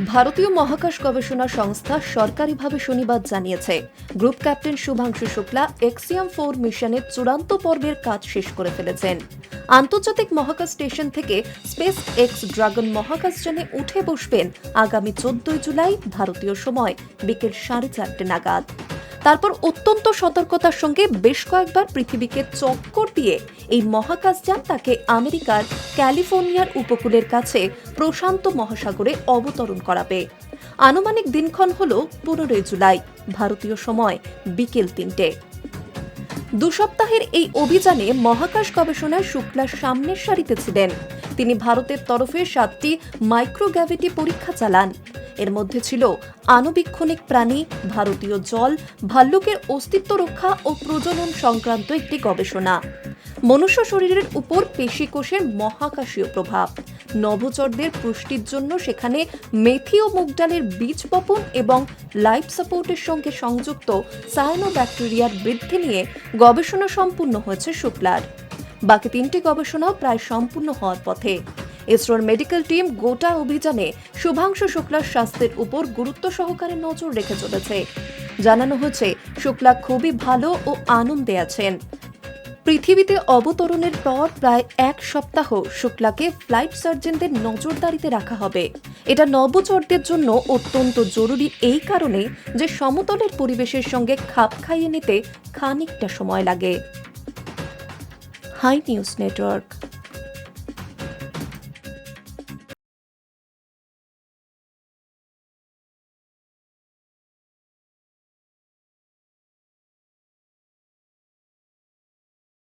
ভারতীয় মহাকাশ গবেষণা সংস্থা সরকারিভাবে শনিবার জানিয়েছে, গ্রুপ ক্যাপ্টেন শুভাংশু শুক্লা এক্সিয়াম-4 মিশনের চূড়ান্ত পর্বের কাজ শেষ করে ফেলেছেন। আন্তর্জাতিক মহাকাশ স্টেশন থেকে স্পেস এক্স ড্রাগন মহাকাশযানে উঠে বসবেন আগামী 14 জুলাই ভারতীয় সময় বিকেল 4:30 নাগাদ। তারপর অত্যন্ত সতর্কতার সঙ্গে বেশ কয়েকবার পৃথিবীকে চক্কর দিয়ে এই মহাকাশযান তাকে আমেরিকার ক্যালিফোর্নিয়ার উপকূলের কাছে প্রশান্ত মহাসাগরে অবতরণ করাবে। আনুমানিক দিনক্ষণ হল 15 জুলাই ভারতীয় সময় বিকেল 3টে। 2 সপ্তাহের এই অভিযানে মহাকাশ গবেষণায় শুক্লা সামনের সারিতে ছিলেন। তিনি ভারতের তরফে 7টি মাইক্রোগ্র্যাভিটি পরীক্ষা চালান। এর মধ্যে ছিল আণুবীক্ষণিক প্রাণী, ভারতীয় জল, ভাল্লুকের অস্তিত্ব রক্ষা ও প্রজনন সংক্রান্ত একটি গবেষণা, মনুষ্য শরীরের উপর পেশিকোষের মহাকাশীয় প্রভাব, নভোচরদের পুষ্টির জন্য সেখানে মেথি ও মুগ ডালের বীজ বপন এবং লাইফ সাপোর্টের সঙ্গে সংযুক্ত সায়ানোব্যাকটেরিয়ার বৃদ্ধি নিয়ে গবেষণা সম্পূর্ণ হয়েছে শুক্লার। বাকি 3টি গবেষণাও প্রায় সম্পূর্ণ হওয়ার পথে। ইসরোর মেডিকেল টিম গোটা অভিযানে শুভাংশু শুক্লার স্বাস্থ্যের উপর গুরুত্ব সহকারে নজর রেখে চলেছে। জানানো হয়েছে, শুক্লা খুবই ভালো ও আনন্দে আছেন। পৃথিবীতে অবতরণের পর প্রায় 1 সপ্তাহ শুক্লাকে ফ্লাইট সার্জনদের নজরদারিতে রাখা হবে। এটা নভোচরদের জন্য অত্যন্ত জরুরি এই কারণে যে সমতলের পরিবেশের সঙ্গে খাপ খাইয়ে নিতে খানিকটা সময় লাগে। Hi news network.